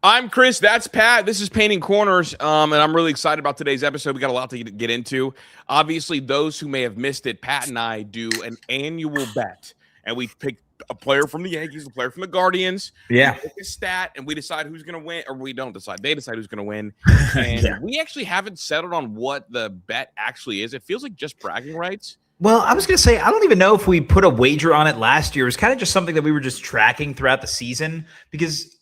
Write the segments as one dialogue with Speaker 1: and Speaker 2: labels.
Speaker 1: I'm Chris. That's Pat. This is Painting Corners, and I'm really excited about today's episode. We got a lot to get into. Obviously, those who may have missed it, Pat and I do an annual bet, and we pick a player from the Yankees, a player from the Guardians.
Speaker 2: Yeah.
Speaker 1: We pick a stat, and we decide who's going to win, or we don't decide. They decide who's going to win. And we actually haven't settled on what the bet actually is. It feels like just bragging rights.
Speaker 2: Well, I was going to say, I don't even know if we put a wager on it last year. It was kind of just something that we were just tracking throughout the season because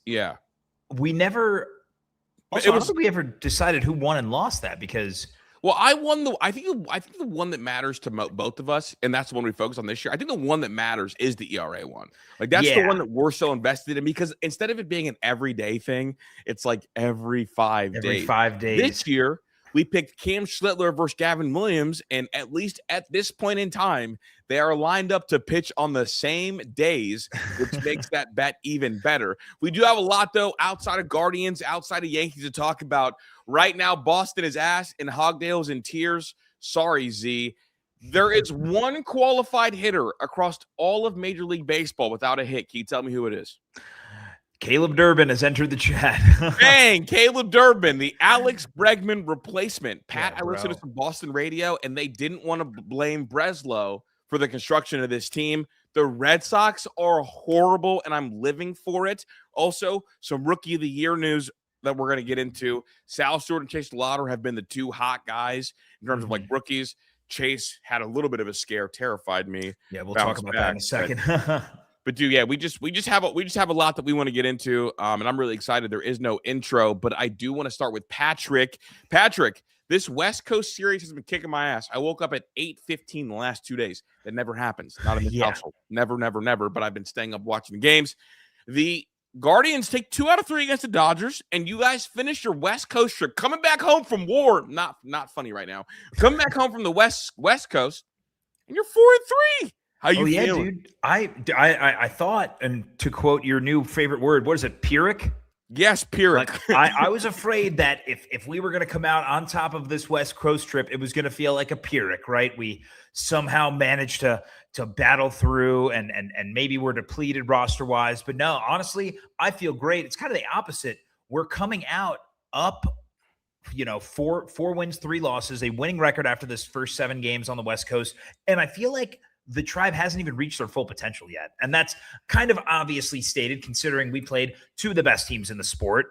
Speaker 2: we never – also, I don't think we ever decided who won and lost that because –
Speaker 1: well, I think the one that matters to both of us, and that's the one we focus on this year. I think the one that matters is the ERA one. Like that's the one that we're so invested in because instead of it being an everyday thing, it's like every 5 days.
Speaker 2: Every 5 days.
Speaker 1: This year, we picked Cam Schlittler versus Gavin Williams, and at least at this point in time, they are lined up to pitch on the same days, which makes that bet even better. We do have a lot, though, outside of Guardians, outside of Yankees to talk about. Right now, Boston is ass and Hogdale's in tears. Sorry, Z. There is one qualified hitter across all of Major League Baseball without a hit. Can you tell me who it is?
Speaker 2: Caleb Durbin has entered the chat.
Speaker 1: Dang, Caleb Durbin, the Alex Bregman replacement. Pat, I listened to some Boston radio, and they didn't want to blame Breslow for the construction of this team. The Red Sox are horrible, and I'm living for it. Also, some Rookie of the Year news that we're going to get into. Sal Stewart and Chase Lauder have been the two hot guys in terms of like rookies. Chase had a little bit of a scare, terrified me.
Speaker 2: Yeah, we'll talk about that in a second.
Speaker 1: But dude, we just have a lot that we want to get into, and I'm really excited. There is no intro, but I do want to start with Patrick. Patrick, this West Coast series has been kicking my ass. I woke up at 8:15 the last 2 days. That never happens. Not in this household. Never. But I've been staying up watching the games. The Guardians take 2 out of 3 against the Dodgers, and you guys finish your West Coast trip coming back home from war. Not funny right now. Coming back home from the West Coast, and you're 4-3. How you feeling?
Speaker 2: Dude. I thought, and to quote your new favorite word, what is it, Pyrrhic?
Speaker 1: Yes, Pyrrhic.
Speaker 2: Like, I was afraid that if we were going to come out on top of this West Coast trip, it was going to feel like a Pyrrhic, right? We somehow managed to battle through, and maybe we're depleted roster-wise. But no, honestly, I feel great. It's kind of the opposite. We're coming out up, 4 wins, 3 losses, a winning record after this first 7 games on the West Coast. And I feel like the Tribe hasn't even reached their full potential yet. And that's kind of obviously stated considering we played 2 of the best teams in the sport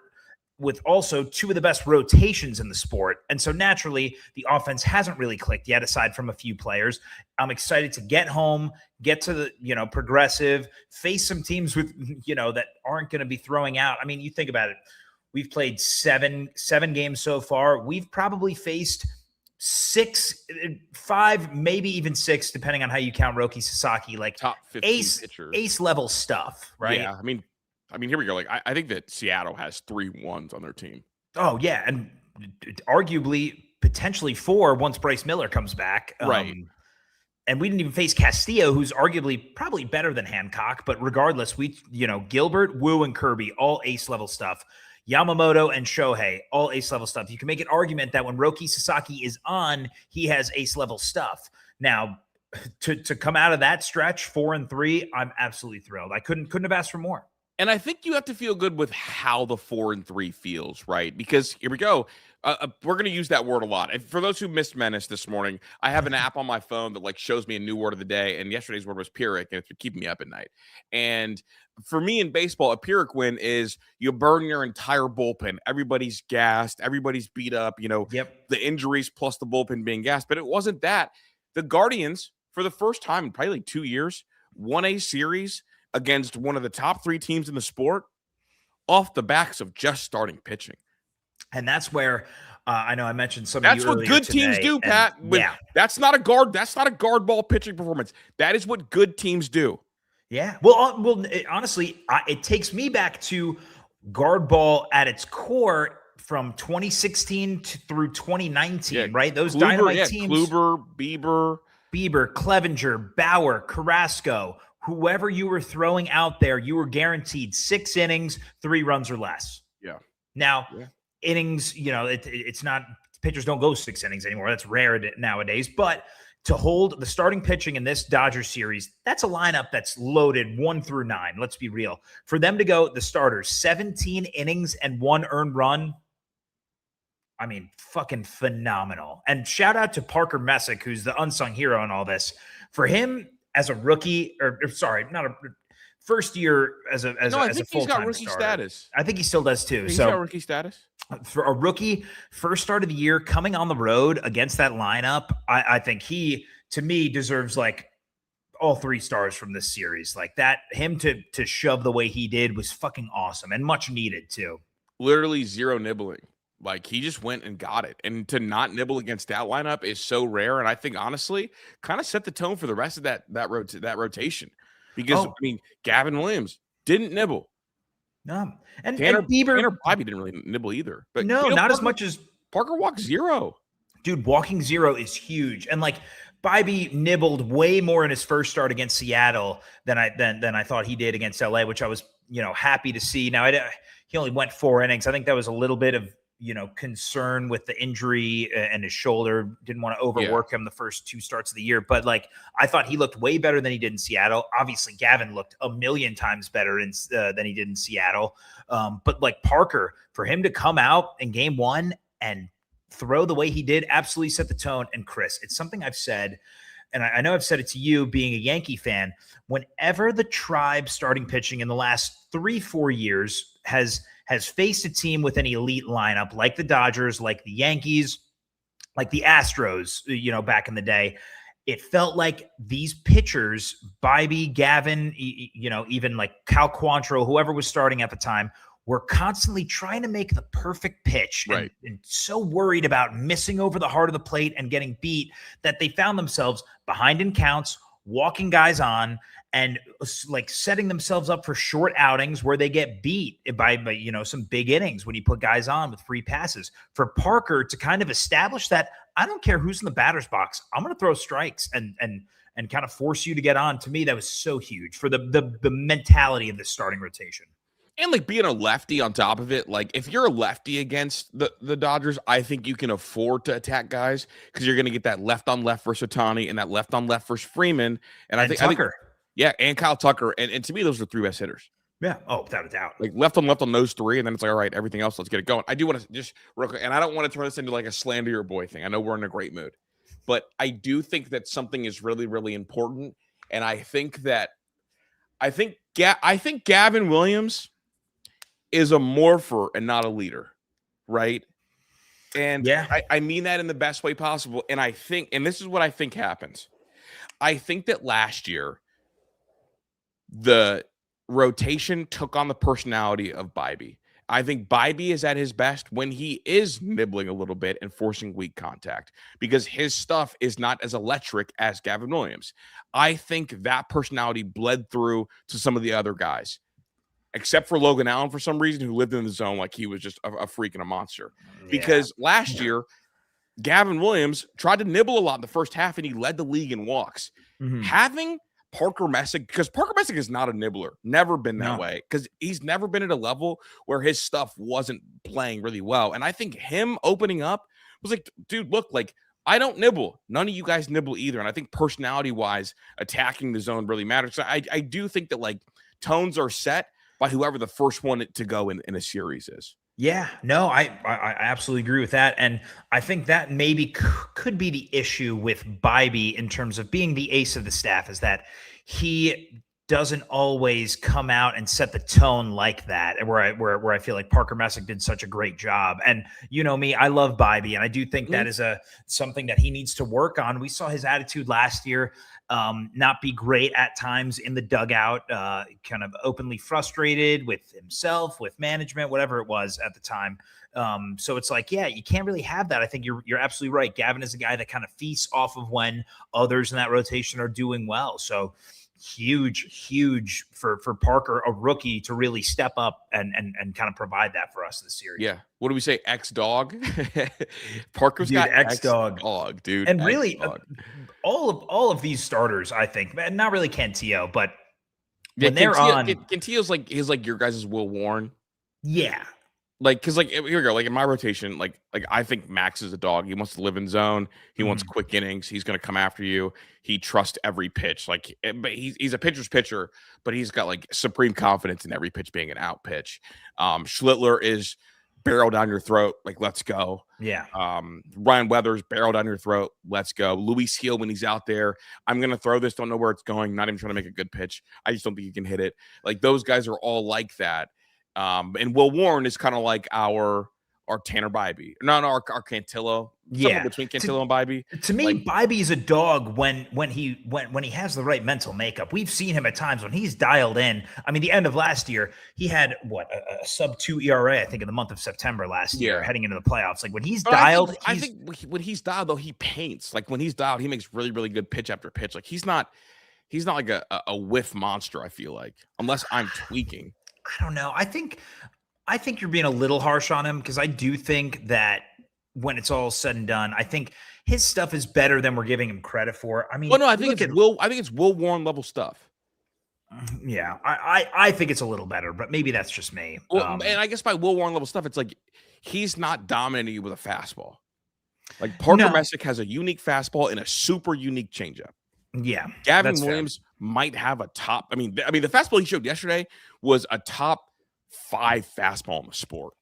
Speaker 2: with also 2 of the best rotations in the sport. And so naturally, the offense hasn't really clicked yet, aside from a few players. I'm excited to get home, get to the, Progressive, face some teams with, that aren't going to be throwing out. I mean, you think about it. We've played 7 games so far. We've probably faced 6, 5, maybe even 6, depending on how you count Roki Sasaki, like
Speaker 1: top 15 pitchers.
Speaker 2: Ace level stuff, right?
Speaker 1: Yeah, I mean, here we go. Like, I think that Seattle has 3 1s on their team.
Speaker 2: Oh yeah, and arguably potentially 4 once Bryce Miller comes back,
Speaker 1: right?
Speaker 2: And we didn't even face Castillo, who's arguably probably better than Hancock, but regardless, Gilbert, Wu, and Kirby, all ace level stuff. Yamamoto and Shohei, all ace level stuff. You can make an argument that when Roki Sasaki is on, he has ace level stuff. Now, to come out of that stretch 4-3, I'm absolutely thrilled. I couldn't have asked for more.
Speaker 1: And I think you have to feel good with how the 4-3 feels, right? Because here we go. We're going to use that word a lot. And for those who missed Menace this morning, I have an app on my phone that shows me a new word of the day. And yesterday's word was Pyrrhic, and it's been keeping me up at night. And for me in baseball, a Pyrrhic win is you burn your entire bullpen. Everybody's gassed. Everybody's beat up. The injuries plus the bullpen being gassed. But it wasn't that. The Guardians, for the first time in probably 2 years, won a series against one of the top 3 teams in the sport off the backs of just starting pitching.
Speaker 2: And that's where I know I mentioned some.
Speaker 1: That's what good teams do, Pat. Yeah, that's not a guard ball pitching performance. That is what good teams do.
Speaker 2: Yeah. Well, honestly, it takes me back to guard ball at its core from 2016 through 2019, right? Those dynamite teams.
Speaker 1: Kluber,
Speaker 2: Bieber, Clevenger, Bauer, Carrasco. Whoever you were throwing out there, you were guaranteed 6 innings, 3 runs or less.
Speaker 1: Yeah.
Speaker 2: Now, innings, it's not – pitchers don't go 6 innings anymore. That's rare nowadays. But to hold the starting pitching in this Dodgers series, that's a lineup that's loaded 1 through 9. Let's be real. For them to go, the starters, 17 innings and 1 earned run, I mean, fucking phenomenal. And shout out to Parker Messick, who's the unsung hero in all this. For him as a rookie, or sorry, not a first year as a full-time
Speaker 1: he's got rookie
Speaker 2: starter.
Speaker 1: Status.
Speaker 2: I think he still does too.
Speaker 1: He's got rookie status.
Speaker 2: For a rookie, first start of the year, coming on the road against that lineup, I think he, to me, deserves like all 3 stars from this series. Like that, him to shove the way he did was fucking awesome and much needed too.
Speaker 1: Literally 0 nibbling. Like he just went and got it. And to not nibble against that lineup is so rare. And I think honestly, kind of set the tone for the rest of that rotation. Because I mean, Gavin Williams didn't nibble.
Speaker 2: No, and
Speaker 1: Bieber probably didn't really nibble either. But
Speaker 2: no, not Parker, as much as
Speaker 1: Parker walked 0.
Speaker 2: Dude, walking 0 is huge. And like Bibee nibbled way more in his first start against Seattle than I thought he did against LA, which I was happy to see. Now he only went 4 innings. I think that was a little bit of concern with the injury and his shoulder. Didn't want to overwork him the first 2 starts of the year. But like, I thought he looked way better than he did in Seattle. Obviously, Gavin looked a million times better than he did in Seattle. But like Parker, for him to come out in game 1 and throw the way he did, absolutely set the tone. And Chris, it's something I've said, and I know I've said it to you being a Yankee fan, whenever the Tribe starting pitching in the last 3-4 years has faced a team with an elite lineup like the Dodgers, like the Yankees, like the Astros, back in the day, it felt like these pitchers, Bibee, Gavin, even like Cal Quantrill, whoever was starting at the time, were constantly trying to make the perfect pitch,
Speaker 1: right?
Speaker 2: And so worried about missing over the heart of the plate and getting beat that they found themselves behind in counts, walking guys on, and like setting themselves up for short outings where they get beat by some big innings when you put guys on with free passes. For Parker to kind of establish that, I don't care who's in the batter's box, I'm going to throw strikes and kind of force you to get on. To me, that was so huge for the mentality of the starting rotation.
Speaker 1: And like being a lefty on top of it, like if you're a lefty against the Dodgers, I think you can afford to attack guys because you're going to get that left on left versus Ohtani and that left on left versus Freeman. And I think
Speaker 2: Tucker.
Speaker 1: And Kyle Tucker. And to me, those are the 3 best hitters.
Speaker 2: Yeah. Oh, without a doubt.
Speaker 1: Like left on those 3. And then it's like, all right, everything else, let's get it going. I do want to just real quick, and I don't want to turn this into like a slander your boy thing. I know we're in a great mood, but I do think that something is really, really important. And I think Gavin Williams is a morpher and not a leader, right? And I mean that in the best way possible. And I think, and this is what I think happens. I think that last year, the rotation took on the personality of Bibee. I think Bibee is at his best when he is nibbling a little bit and forcing weak contact because his stuff is not as electric as Gavin Williams. I think that personality bled through to some of the other guys, except for Logan Allen for some reason, who lived in the zone like he was just a freak and a monster. Because last year, Gavin Williams tried to nibble a lot in the first half, and he led the league in walks. Mm-hmm. Having Parker Messick, because Parker Messick is not a nibbler, never been that way, because he's never been at a level where his stuff wasn't playing really well. And I think him opening up was like, dude, look, like, I don't nibble. None of you guys nibble either. And I think personality-wise, attacking the zone really matters. So I do think that, like, tones are set by whoever the first one to go in a series is.
Speaker 2: Yeah, no, I absolutely agree with that. And I think that maybe could be the issue with Bibee in terms of being the ace of the staff, is that he doesn't always come out and set the tone like that, where I feel like Parker Messick did such a great job. And you know me, I love Bibee, and I do think that is something that he needs to work on. We saw his attitude last year not be great at times in the dugout, kind of openly frustrated with himself, with management, whatever it was at the time. So it's like, yeah, you can't really have that. I think you're absolutely right. Gavin is a guy that kind of feasts off of when others in that rotation are doing well. So huge for Parker, a rookie, to really step up and kind of provide that for us this series.
Speaker 1: Yeah. What do we say? X-Dog? Parker's got X-Dog, dude.
Speaker 2: And really, all of these starters, I think, not really Cantillo, but when they're on,
Speaker 1: Cantillo's like your guys' Will Warren.
Speaker 2: Yeah.
Speaker 1: because here we go. Like in my rotation, like I think Max is a dog. He wants to live in zone. He wants quick innings. He's going to come after you. He trusts every pitch. But he's a pitcher's pitcher, but he's got like supreme confidence in every pitch being an out pitch. Schlittler is barrel down your throat. Like, let's go.
Speaker 2: Yeah.
Speaker 1: Ryan Weathers, barrel down your throat. Let's go. Luis Heel, when he's out there, I'm going to throw this. Don't know where it's going. Not even trying to make a good pitch. I just don't think you can hit it. Like, those guys are all like that. And Will Warren is kind of like our Tanner Bybee. No, our Cantillo.
Speaker 2: Yeah,
Speaker 1: between Cantillo and Bybee.
Speaker 2: To me, Bybee is a dog when he has the right mental makeup. We've seen him at times when he's dialed in. I mean, the end of last year, he had a sub-2 ERA, I think, in the month of September last year, heading into the playoffs. Like when he's dialed,
Speaker 1: I think when he's dialed though, he paints. Like when he's dialed, he makes really, really good pitch after pitch. Like he's not like a whiff monster. I feel like, unless I'm tweaking.
Speaker 2: I don't know. I think you're being a little harsh on him because I do think that when it's all said and done, I think his stuff is better than we're giving him credit for. I mean,
Speaker 1: I think it's Will Warren level stuff.
Speaker 2: Yeah, I think it's a little better, but maybe that's just me.
Speaker 1: Well, and I guess by Will Warren level stuff, it's like he's not dominating you with a fastball. Like Parker Messick has a unique fastball and a super unique changeup.
Speaker 2: Yeah,
Speaker 1: Gavin Williams might have a top. I mean, the fastball he showed yesterday was a top 5 fastball in the sport.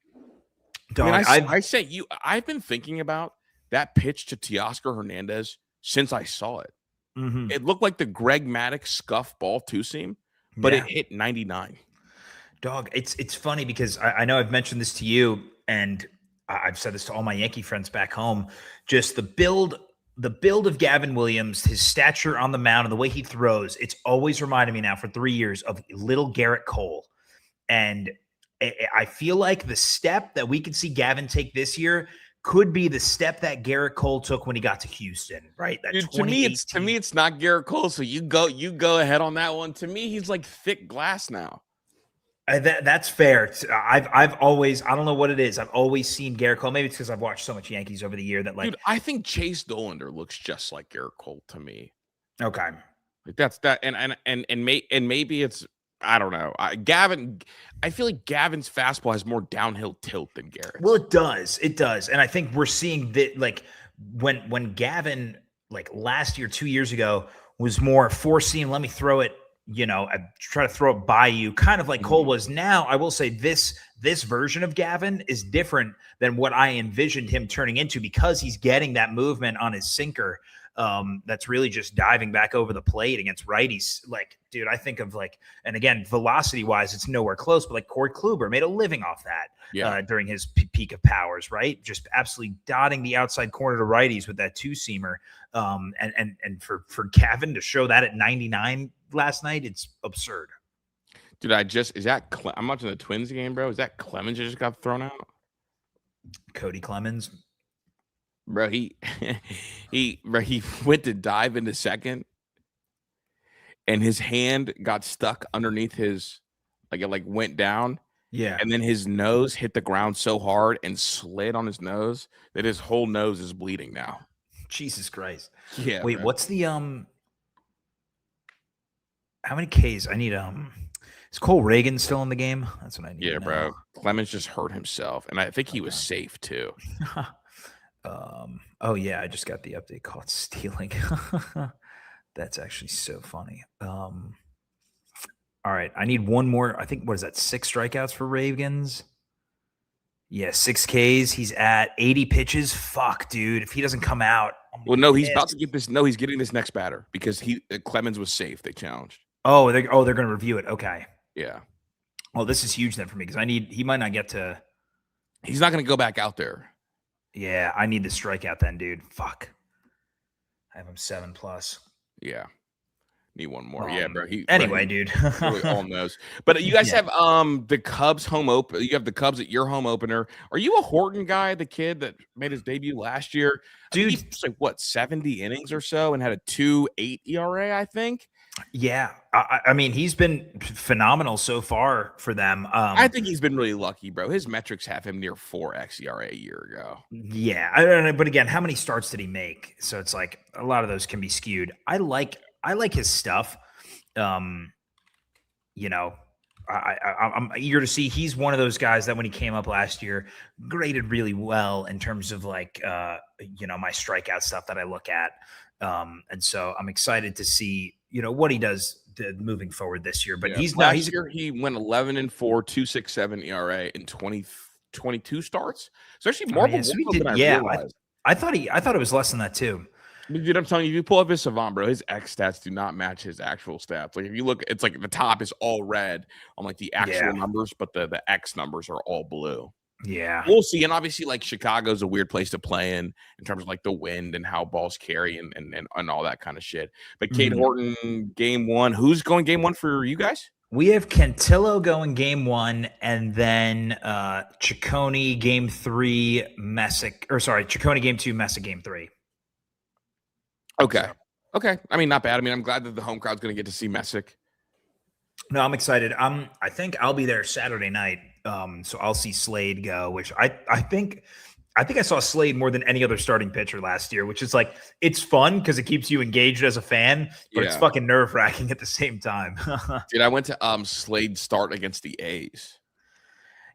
Speaker 2: Dog,
Speaker 1: I sent you. I've been thinking about that pitch to Teoscar Hernandez since I saw it.
Speaker 2: Mm-hmm.
Speaker 1: It looked like the Greg Maddux scuff ball two seam, but it hit 99.
Speaker 2: Dog, it's funny because I know I've mentioned this to you, and I've said this to all my Yankee friends back home. Just the build of Gavin Williams, his stature on the mound, and the way he throws. It's always reminded me now for 3 years of little Garrett Cole, and I feel like the step that we could see Gavin take this year could be the step that Garrett Cole took when he got to Houston, right? That
Speaker 1: Dude, to me, it's not Garrett Cole. So you go ahead on that one. To me, he's like thick glass now.
Speaker 2: That's fair. I've always, I don't know what it is. I've always seen Garrett Cole. Maybe it's because I've watched so much Yankees over the year that
Speaker 1: Dude, I think Chase Dollander looks just like Garrett Cole to me.
Speaker 2: Okay,
Speaker 1: like that's that, and maybe it's. I don't know. I feel like Gavin's fastball has more downhill tilt than Garrett's.
Speaker 2: Well, it does. And I think we're seeing that like when Gavin, like last year, 2 years ago, was more 4-seam, let me throw it, I try to throw it by you, kind of like Cole was. Now, I will say this version of Gavin is different than what I envisioned him turning into because he's getting that movement on his sinker. That's really just diving back over the plate against righties. Like, dude, I think of and again, velocity wise, it's nowhere close, but like Corey Kluber made a living off that during his peak of powers, right? Just absolutely dotting the outside corner to righties with that 2-seamer. And for Gavin to show that at 99 last night, it's absurd.
Speaker 1: Dude, I'm watching the Twins game, bro. Is that Clemens just got thrown out?
Speaker 2: Cody Clemens.
Speaker 1: Bro, he went to dive into second, and his hand got stuck underneath his, it went down.
Speaker 2: Yeah,
Speaker 1: and then his nose hit the ground so hard and slid on his nose that his whole nose is bleeding now.
Speaker 2: Jesus Christ!
Speaker 1: Yeah.
Speaker 2: Wait,
Speaker 1: bro.
Speaker 2: what's the How many Ks? I need Is Cole Reagan still in the game? That's what I need.
Speaker 1: Yeah,
Speaker 2: to know.
Speaker 1: bro. Clemens just hurt himself, and I think he was safe too.
Speaker 2: Oh yeah, I just got the update called stealing. That's actually so funny. All right, I need one more. I think what is that? 6 strikeouts for Ravens. Yeah, 6 Ks. He's at 80 pitches. Fuck, dude. If he doesn't come out,
Speaker 1: well, no, he's about to get this. No, he's getting this next batter because Clemens was safe. They challenged.
Speaker 2: Oh, they're going to review it. Okay.
Speaker 1: Yeah.
Speaker 2: Well, this is huge then for me because he might not get to.
Speaker 1: He's not going to go back out there.
Speaker 2: Yeah, I need the strikeout then, dude. Fuck. I have him 7+.
Speaker 1: Yeah. Need one more. Yeah, bro.
Speaker 2: Dude.
Speaker 1: Really all knows. But you guys have the Cubs home open. You have the Cubs at your home opener. Are you a Horton guy, the kid that made his debut last year?
Speaker 2: Dude,
Speaker 1: he's like 70 innings or so and had a 2.8 ERA, I think.
Speaker 2: Yeah. I mean, he's been phenomenal so far for them.
Speaker 1: I think he's been really lucky, bro. His metrics have him near 4x ERA a year ago.
Speaker 2: Yeah. I don't know. But again, how many starts did he make? So it's like a lot of those can be skewed. I like his stuff. I'm eager to see. He's one of those guys that when he came up last year, graded really well in terms of like my strikeout stuff that I look at. And so I'm excited to see what he does moving forward this year. But
Speaker 1: last year he went 11-4, 2.67 ERA in 22 starts. So actually more of a workload than I realized.
Speaker 2: I thought it was less than that too.
Speaker 1: Dude, I'm telling you, if you pull up his Savant, bro, his X stats do not match his actual stats. Like if you look, it's like the top is all red on like the actual numbers, but the X numbers are all blue.
Speaker 2: Yeah.
Speaker 1: We'll see. And obviously, like Chicago's a weird place to play in terms of like the wind and how balls carry and all that kind of shit. But Cade Horton, game one. Who's going game one for you guys?
Speaker 2: We have Cantillo going game one, and then Ciccone game three, Ciccone game two, Messick game three.
Speaker 1: Okay. Okay. I mean, not bad. I mean, I'm glad that the home crowd's going to get to see Messick.
Speaker 2: No, I'm excited. I think I'll be there Saturday night. So I'll see Slade go, which I think I saw Slade more than any other starting pitcher last year, which is like, it's fun because it keeps you engaged as a fan, but it's fucking nerve-wracking at the same time.
Speaker 1: Dude, I went to Slade start against the A's.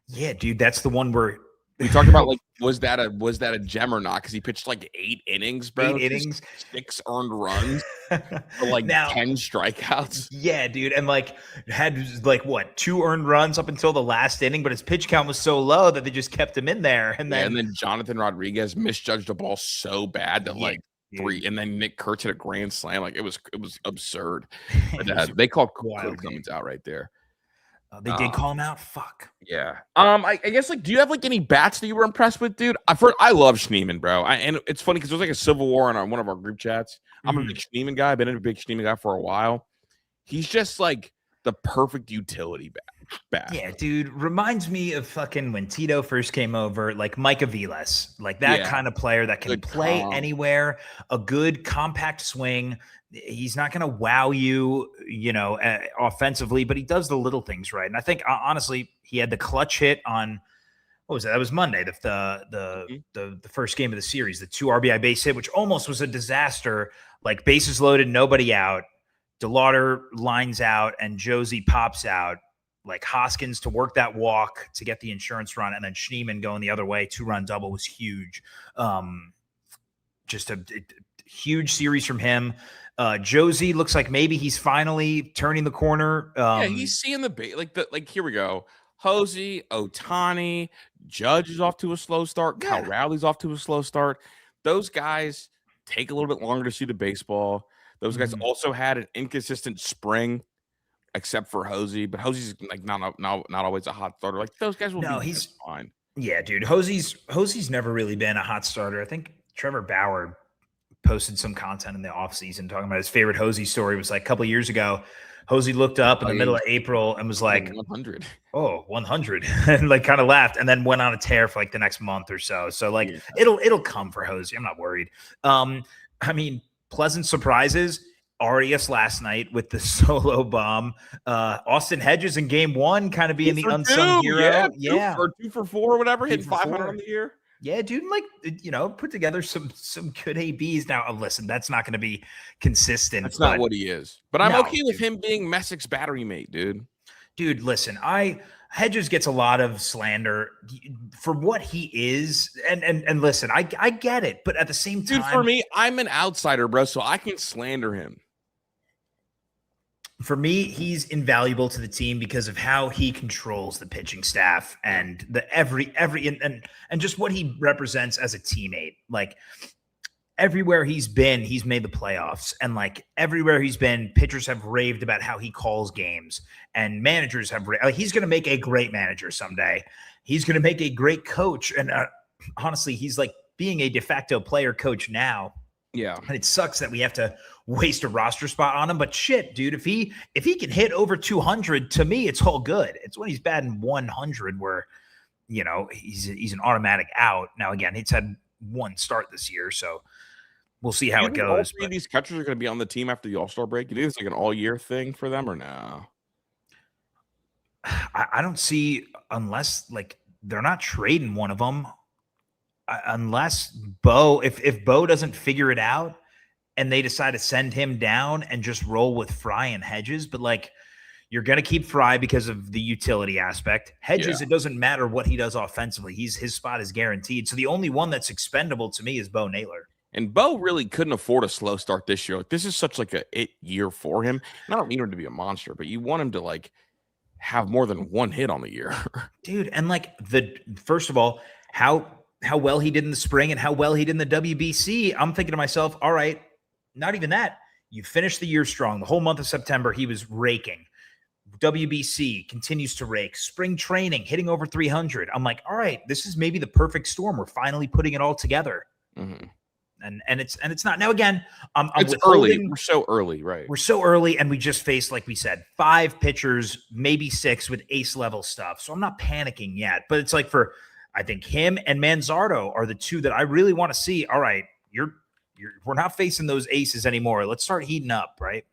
Speaker 2: Yeah, dude, that's the one where
Speaker 1: we talked about like was that a gem or not? Because he pitched like 8 innings, bro.
Speaker 2: 8 innings,
Speaker 1: 6 earned runs, for like 10 strikeouts.
Speaker 2: Yeah, dude, and like had like 2 earned runs up until the last inning, but his pitch count was so low that they just kept him in there. And then
Speaker 1: Jonathan Rodriguez misjudged a ball so bad that 3, and then Nick Kurtz hit a grand slam. Like it was absurd. They called Clemens out right there.
Speaker 2: They did call him out. Fuck.
Speaker 1: Yeah. I guess do you have any bats that you were impressed with, dude? I love Schneemann, bro. And it's funny because there's a civil war on one of our group chats. I'm a big Schneemann guy. I've been a big Schneemann guy for a while. He's just the perfect utility bat.
Speaker 2: Yeah, dude. Reminds me of fucking when Tito first came over, like Mike Aviles, like that kind of player that can play anywhere. A good compact swing. He's not going to wow you, offensively, but he does the little things right. And I think honestly, he had the clutch hit on what was that? That was Monday, the first game of the series, the 2 RBI base hit, which almost was a disaster. Like bases loaded, nobody out. DeLauder lines out, and Josie pops out. Like Hoskins to work that walk to get the insurance run, and then Schneemann going the other way, 2-run double was huge. Just a huge series from him. Josie looks like maybe he's finally turning the corner.
Speaker 1: He's seeing the bait. Here we go. Hosey, Ohtani, Judge is off to a slow start. Kyle Rowley's off to a slow start. Those guys take a little bit longer to see the baseball. Those guys also had an inconsistent spring, except for Hosey. But Hosey's not always a hot starter. Like those guys will be fine.
Speaker 2: Yeah, dude. Hosey's never really been a hot starter. I think Trevor Bauer posted some content in the offseason talking about his favorite Hosey story. It was like a couple of years ago. Hosey looked up in the middle of April and was like
Speaker 1: 100.
Speaker 2: Oh, 100. And kind of laughed and then went on a tear for the next month or so. So it'll come for Hosey. I'm not worried. I mean, pleasant surprises. Arias last night with the solo bomb. Austin Hedges in game one kind of being the unsung hero.
Speaker 1: Yeah. Or 2 for 4 or whatever, hitting 500 on the year.
Speaker 2: Yeah, dude, put together some good ABs. Now, listen, that's not going to be consistent.
Speaker 1: That's not what he is. But I'm okay with him being Messick's battery mate, dude.
Speaker 2: Dude, listen, Hedges gets a lot of slander for what he is. And listen, I get it. But at the same time,
Speaker 1: dude, for me, I'm an outsider, bro, so I can slander him.
Speaker 2: For me, he's invaluable to the team because of how he controls the pitching staff and and just what he represents as a teammate. Like everywhere he's been, he's made the playoffs, and everywhere he's been, pitchers have raved about how he calls games, and managers have. He's going to make a great manager someday. He's going to make a great coach, and honestly, he's being a de facto player coach now.
Speaker 1: Yeah,
Speaker 2: and it sucks that we have to waste a roster spot on him. But shit, dude, if he can hit over 200, to me, it's all good. It's when he's batting 100 where, he's an automatic out. Now, again, he's had 1 start this year, so we'll see how it goes.
Speaker 1: All 3 of these catchers are going to be on the team after the All-Star break. You think it's an all-year thing for them or no?
Speaker 2: I don't see, unless they're not trading one of them. Unless Bo, if Bo doesn't figure it out and they decide to send him down and just roll with Fry and Hedges, but You're going to keep Fry because of the utility aspect. Hedges, It doesn't matter what he does offensively. His spot is guaranteed. So the only one that's expendable to me is Bo Naylor.
Speaker 1: And Bo really couldn't afford a slow start this year. Like, this is such like a it year for him. And I don't mean him to be a monster, but you want him to like have more than one hit on the year.
Speaker 2: Dude, and like first of all, how well he did in the spring and how well he did in the WBC, I'm thinking to myself, all right, not even that. You finished the year strong. The whole month of September, he was raking. WBC continues to rake. Spring training, hitting over 300. I'm like, all right, this is maybe the perfect storm. We're finally putting it all together.
Speaker 1: Mm-hmm.
Speaker 2: And it's not. Now again,
Speaker 1: it's early. We're so early, right?
Speaker 2: We're so early, and we just faced, like we said, 5 pitchers, maybe 6 with ace level stuff. So I'm not panicking yet. But it's like I think him and Manzardo are the two that I really want to see. All right, we're not facing those aces anymore. Let's start heating up, right?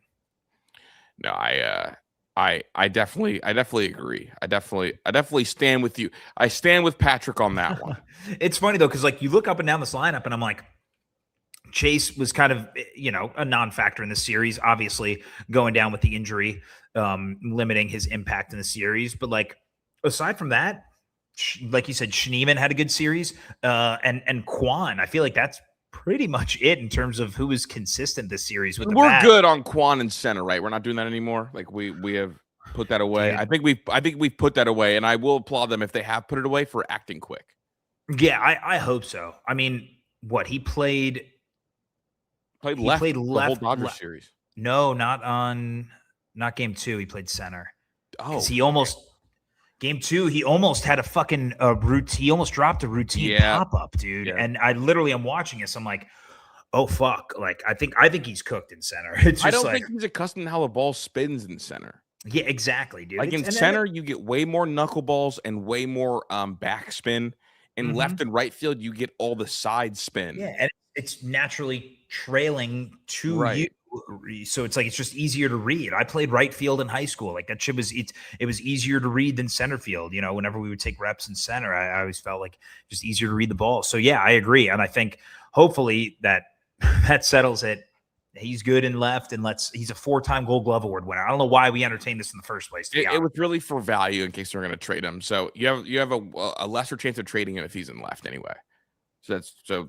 Speaker 1: No, I definitely agree. I definitely stand with you. I stand with Patrick on that one.
Speaker 2: It's funny though, because like you look up and down this lineup, and I'm like, Chase was kind of, a non-factor in the series, obviously going down with the injury, limiting his impact in the series. But like, aside from that, like you said, Schneemann had a good series, and Kwan. I feel like that's pretty much it in terms of who was consistent this series.
Speaker 1: We're good on Kwan and center, right? We're not doing that anymore. Like we have put that away. Dude. I think we've put that away, and I will applaud them if they have put it away for acting quick.
Speaker 2: Yeah, I hope so. I mean, what he played
Speaker 1: left the whole Dodgers series.
Speaker 2: No, not game 2. He played center.
Speaker 1: Oh,
Speaker 2: game 2, he almost had a fucking routine. He almost dropped a routine pop-up, dude. Yeah. And I literally am watching this. I'm like, oh fuck. Like, I think he's cooked in center. It's just
Speaker 1: I don't think he's accustomed to how the ball spins in center.
Speaker 2: Yeah, exactly, dude.
Speaker 1: Like in center, you get way more knuckleballs and way more backspin. In left and right field, you get all the side spin.
Speaker 2: Yeah, and it's naturally trailing to you. So it's like it's just easier to read. I played right field in high school. Like that shit was it was easier to read than center field. Whenever we would take reps in center, I always felt like just easier to read the ball. So yeah, I agree. And I think hopefully that settles it. He's good in left, and he's a 4-time Gold Glove Award winner. I don't know why we entertained this in the first place.
Speaker 1: It was really for value in case they're going to trade him. So you have a lesser chance of trading him if he's in left anyway. So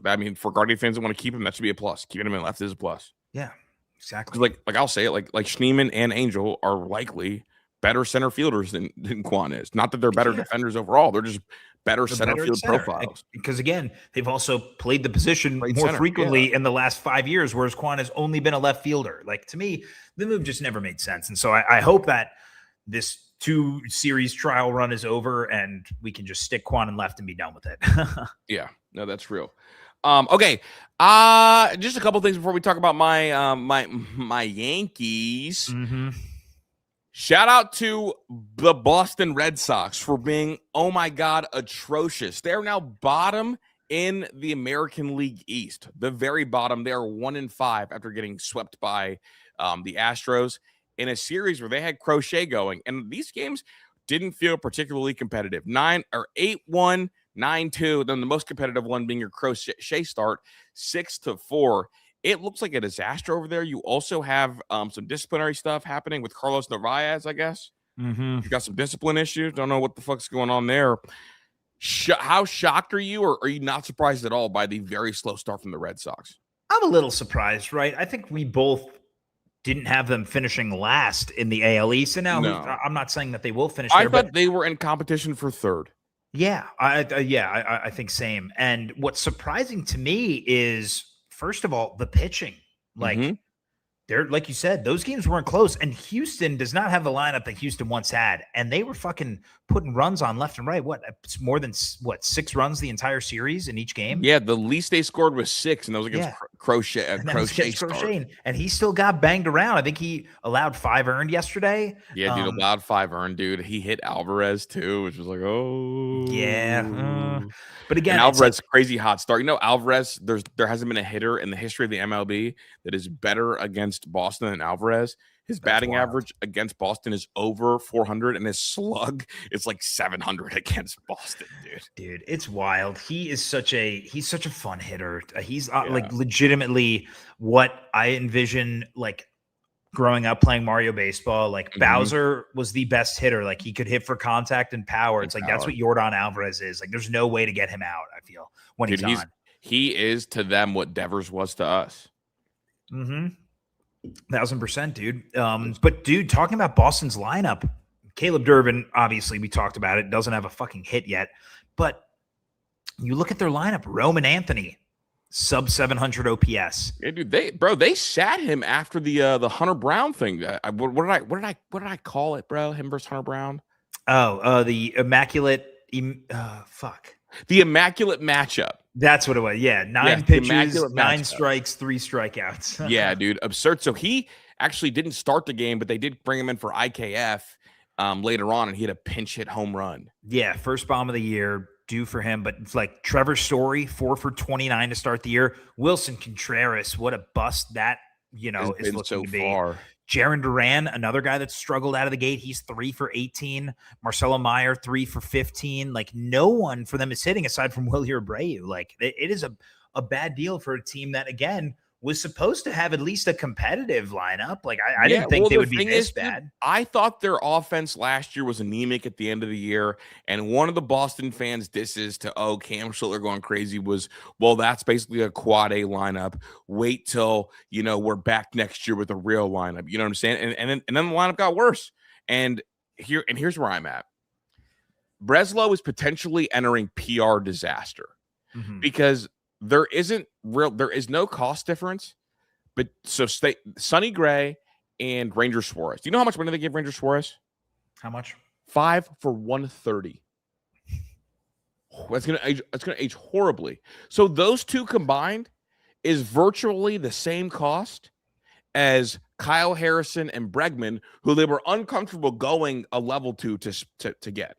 Speaker 1: I mean, for Guardian fans that want to keep him, that should be a plus. Keeping him in left is a plus.
Speaker 2: Yeah, exactly.
Speaker 1: Like I'll say it, like Schneemann and Angel are likely better center fielders than Kwan is. Not that they're better defenders overall. They're just better center field profiles.
Speaker 2: Because again, they've also played the position more frequently in the last 5 years, whereas Kwan has only been a left fielder. Like, to me, the move just never made sense. And so I hope that this 2-series trial run is over and we can just stick Kwan in left and be done with it.
Speaker 1: Yeah, no, that's real. Okay. Just a couple things before we talk about my Yankees.
Speaker 2: Mm-hmm.
Speaker 1: Shout out to the Boston Red Sox for being, oh my God, atrocious. They're now bottom in the American League East. The very bottom. They are 1-5 after getting swept by the Astros in a series where they had Crochet going. And these games didn't feel particularly competitive. 8-1, 9-2. Then the most competitive one being your Crochet start, 6-4. It looks like a disaster over there. You also have some disciplinary stuff happening with Carlos Narvaez, I guess.
Speaker 2: Mm-hmm.
Speaker 1: You got some discipline issues. Don't know what the fuck's going on there. How shocked are you, or are you not surprised at all by the very slow start from the Red Sox?
Speaker 2: I'm a little surprised, right? I think we both didn't have them finishing last in the AL East. And now I'm not saying that they will finish there.
Speaker 1: I thought they were in competition for third.
Speaker 2: Yeah, I think same. And what's surprising to me is, first of all, the pitching. Like, they're, like you said, those games weren't close. And Houston does not have the lineup that Houston once had. And they were fucking putting runs on left and right. It's more than 6 runs the entire series in each game?
Speaker 1: Yeah, the least they scored was 6, and that was against Crochet.
Speaker 2: And he still got banged around. I think he allowed 5 earned yesterday.
Speaker 1: Yeah, dude, allowed 5 earned, dude. He hit Alvarez, too, which was like, oh.
Speaker 2: Yeah. But again,
Speaker 1: and Alvarez, crazy hot start. Alvarez, there hasn't been a hitter in the history of the MLB that is better against Boston than Alvarez. His batting average against Boston is over 400, and his slug is like 700 against Boston, dude.
Speaker 2: Dude, it's wild. He's such a fun hitter. He's like legitimately what I envision, like growing up playing Mario Baseball. Like
Speaker 1: Mhm.
Speaker 2: Bowser was the best hitter. Like he could hit for contact and power. It's like that's what Yordan Alvarez is. Like there's no way to get him out, I feel, when
Speaker 1: Dude,
Speaker 2: he's on.
Speaker 1: he is to them what Devers was to us.
Speaker 2: 1000%, dude. But dude, talking about Boston's lineup, Caleb Durbin, obviously we talked about it, doesn't have a fucking hit yet. But you look at their lineup, Roman Anthony, sub 700 OPS.
Speaker 1: Yeah, dude, they sat him after the Hunter Brown thing. What did I call it, bro? Him versus Hunter Brown.
Speaker 2: The immaculate
Speaker 1: The immaculate matchup.
Speaker 2: That's what it was. Yeah, 9 pitches, 9 strikes, 3 strikeouts.
Speaker 1: Yeah, dude, absurd. So he actually didn't start the game, but they did bring him in for IKF later on, and he had a pinch hit home run.
Speaker 2: Yeah, first bomb of the year. Due for him, but it's like Trevor Story, 4 for 29 to start the year. Wilson Contreras, what a bust that is looking to be. Jaron Duran, another guy that struggled out of the gate. He's 3 for 18. Marcelo Meyer, 3 for 15. Like no one for them is hitting aside from Willie Abreu. Like it is a bad deal for a team that again was supposed to have at least a competitive lineup. Like I didn't think they would be this bad.
Speaker 1: I thought their offense last year was anemic at the end of the year. And one of the Boston fans' disses to, Cam Schlittler going crazy was, well, that's basically a quad A lineup. Wait till, we're back next year with a real lineup. You know what I'm saying? And then the lineup got worse. And here's where I'm at. Breslow is potentially entering PR disaster because there is no cost difference, but so Sonny Gray and Ranger Suarez. Do you know how much money they gave Ranger Suarez?
Speaker 2: How much?
Speaker 1: 5 for 130. That's gonna age horribly. So those two combined is virtually the same cost as Kyle Harrison and Bregman, who they were uncomfortable going a level to get.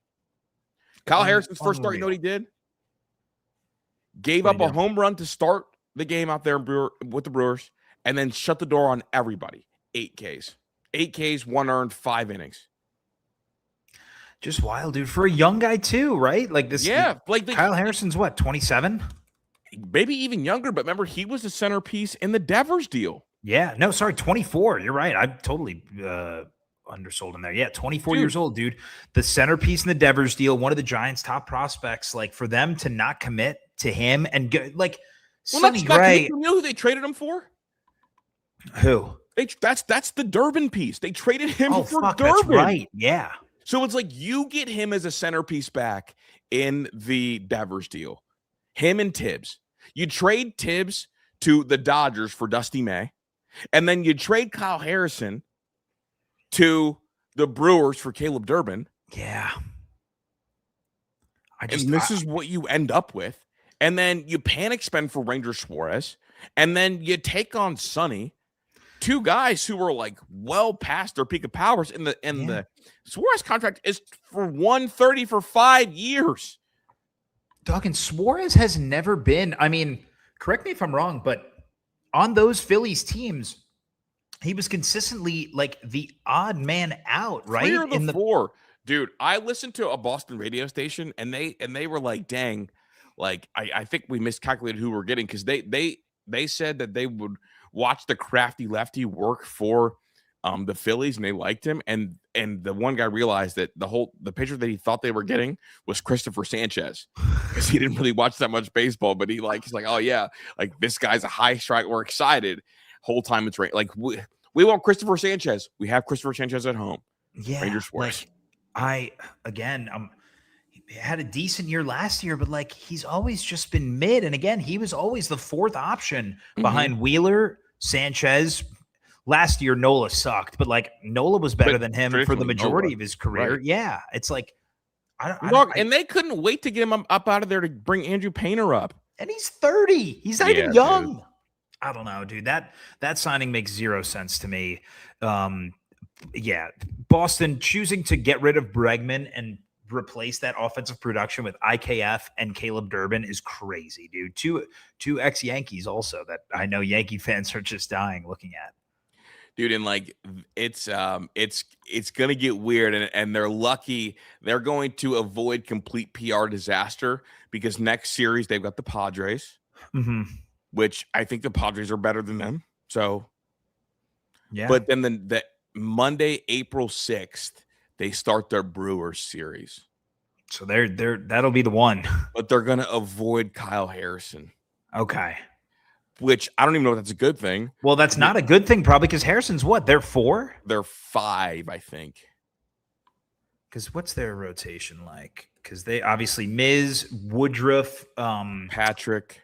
Speaker 1: Kyle Harrison's first start, you know what he did? Gave up a home run to start the game out there with the Brewers, and then shut the door on everybody. 8 Ks, 1 earned, 5 innings.
Speaker 2: Just wild, dude. For a young guy too, right? Like this.
Speaker 1: Yeah,
Speaker 2: Kyle Harrison's what, 27?
Speaker 1: Maybe even younger, but remember, he was the centerpiece in the Devers deal.
Speaker 2: Yeah, no, sorry, 24. You're right. I totally undersold him there. Yeah, 24 years old, dude. The centerpiece in the Devers deal, one of the Giants' top prospects. Like for them to not commit to him and go, like Sonny Gray.
Speaker 1: You know who they traded him for?
Speaker 2: Who?
Speaker 1: That's the Durbin piece. They traded him for Durbin.
Speaker 2: That's right. Yeah.
Speaker 1: So it's like you get him as a centerpiece back in the Devers deal. Him and Tibbs. You trade Tibbs to the Dodgers for Dusty May, and then you trade Kyle Harrison to the Brewers for Caleb Durbin.
Speaker 2: Yeah.
Speaker 1: This is what you end up with. And then you panic spend for Ranger Suarez. And then you take on Sonny. 2 guys who were like well past their peak of powers. The Suarez contract is for 130 for 5 years.
Speaker 2: Dawkins, Suarez has never been, I mean, correct me if I'm wrong, but on those Phillies teams, he was consistently like the odd man out, right?
Speaker 1: In the 4. Dude, I listened to a Boston radio station and they were like, dang, like I think we miscalculated who we're getting, because they said that they would watch the crafty lefty work for the Phillies and they liked him. And the one guy realized that the pitcher that he thought they were getting was Christopher Sanchez, because he didn't really watch that much baseball, but he's like, oh yeah, like this guy's a high strike. We're excited. Whole time it's right. Like we want Christopher Sanchez. We have Christopher Sanchez at home.
Speaker 2: Yeah.
Speaker 1: Rangers Suarez.
Speaker 2: He had a decent year last year, but like he's always just been mid. And again, he was always the 4th option behind Wheeler, Sanchez. Last year, Nola sucked, but like Nola was better than him for the majority of his career. Right. Yeah, it's like
Speaker 1: and they couldn't wait to get him up out of there to bring Andrew Painter up.
Speaker 2: And he's 30. He's not even young. Dude. I don't know, dude. That signing makes 0 sense to me. Yeah, Boston choosing to get rid of Bregman and replace that offensive production with IKF and Caleb Durbin is crazy, dude. Two ex-Yankees also that I know Yankee fans are just dying looking at.
Speaker 1: Dude, and like it's gonna get weird, and they're lucky they're going to avoid complete PR disaster, because next series they've got the Padres, which I think the Padres are better than them. So
Speaker 2: Yeah.
Speaker 1: But then the Monday, April 6th, they start their Brewers series.
Speaker 2: So they're that'll be the one.
Speaker 1: But they're gonna avoid Kyle Harrison.
Speaker 2: Okay.
Speaker 1: Which I don't even know if that's a good thing.
Speaker 2: Well, that's not a good thing, probably, because Harrison's what? They're 4?
Speaker 1: They're 5, I think.
Speaker 2: Because what's their rotation like? Because they obviously Miz, Woodruff,
Speaker 1: Patrick,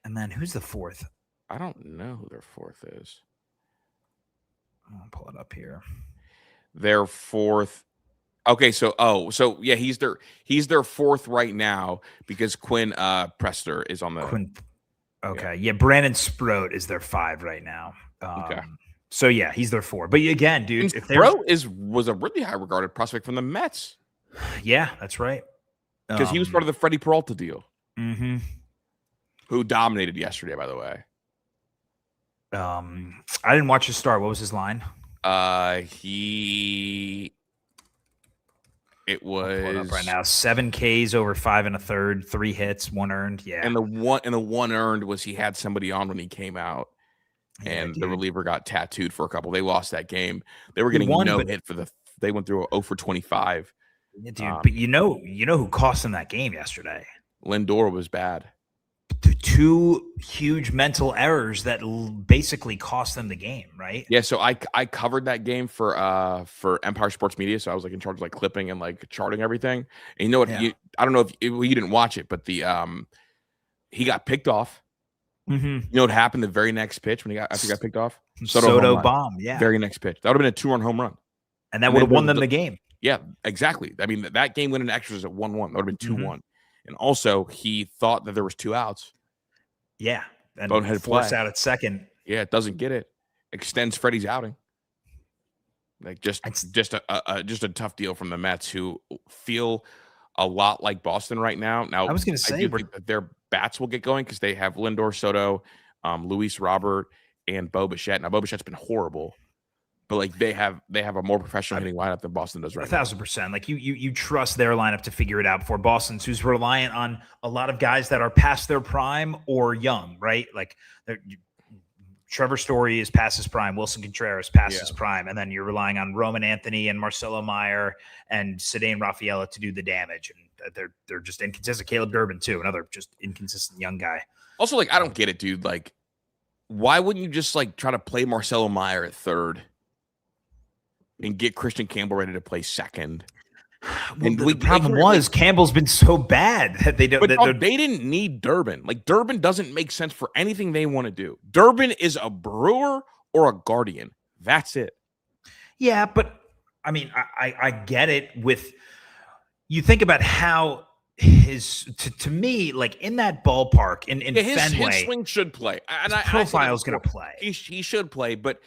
Speaker 2: and then who's the 4th?
Speaker 1: I don't know who their 4th is.
Speaker 2: I'll pull it up here.
Speaker 1: Their 4th. Okay, so yeah, he's their 4th right now because Quinn Prester is on the
Speaker 2: Quinn. Okay, yeah, Brandon Sproat is their 5 right now.
Speaker 1: Okay.
Speaker 2: So yeah, he's their 4. But again, dude,
Speaker 1: if Sproat was a really high regarded prospect from the Mets.
Speaker 2: Yeah, that's right.
Speaker 1: Because he was part of the Freddie Peralta deal.
Speaker 2: Mm-hmm.
Speaker 1: Who dominated yesterday, by the way.
Speaker 2: I didn't watch his start. What was his line?
Speaker 1: It was
Speaker 2: up right now 7 Ks over 5 1/3, 3 hits, 1 earned. Yeah,
Speaker 1: and the one earned was he had somebody on when he came out, and the reliever got tattooed for a couple. They lost that game. They were getting hit for they went through 0 for 25.
Speaker 2: Yeah, dude, but you know who cost them that game yesterday?
Speaker 1: Lindor was bad.
Speaker 2: 2 huge mental errors that basically cost them the game, right?
Speaker 1: Yeah, so I covered that game for Empire Sports Media, so I was like in charge of like clipping and like charting everything. And you know what? I don't know if you didn't watch it, but he got picked off.
Speaker 2: Mm-hmm.
Speaker 1: You know what happened the very next pitch after he got picked off?
Speaker 2: Soto bomb. Yeah,
Speaker 1: very next pitch. That would have been a 2-run home run,
Speaker 2: and that would have won them the game.
Speaker 1: Yeah, exactly. I mean, that game went in extras at 1-1. That would have been 2-1.
Speaker 2: Mm-hmm.
Speaker 1: And also, he thought that there was 2 outs.
Speaker 2: Yeah, and
Speaker 1: bonehead
Speaker 2: force out at second.
Speaker 1: Yeah, it doesn't get it. Extends Freddie's outing. Like just a tough deal from the Mets, who feel a lot like Boston right now. Now,
Speaker 2: I was going to say
Speaker 1: think that their bats will get going because they have Lindor, Soto, Luis Robert, and Bo Bichette. Now, Bo Bichette's been horrible. But like they have a more professional hitting lineup than Boston does right now.
Speaker 2: 1,000%. Like you trust their lineup to figure it out before Boston's, who's reliant on a lot of guys that are past their prime or young, right? Like Trevor Story is past his prime, Wilson Contreras past his prime, and then you're relying on Roman Anthony and Marcelo Meyer and Cedane Rafaela to do the damage, and they're just inconsistent. Caleb Durbin too, another just inconsistent young guy.
Speaker 1: Also, like I don't get it, dude. Like, why wouldn't you just like try to play Marcelo Meyer at third? And get Christian Campbell ready to play second.
Speaker 2: Well, the problem was Campbell's been so bad that they don't.
Speaker 1: They didn't need Durbin. Like Durbin doesn't make sense for anything they want to do. Durbin is a Brewer or a Guardian. That's it.
Speaker 2: Yeah, but I mean, I get it. With you think about how his to me, like in that ballpark in Fenway,
Speaker 1: his swing should play. And
Speaker 2: his profile is going to play.
Speaker 1: He should play, but.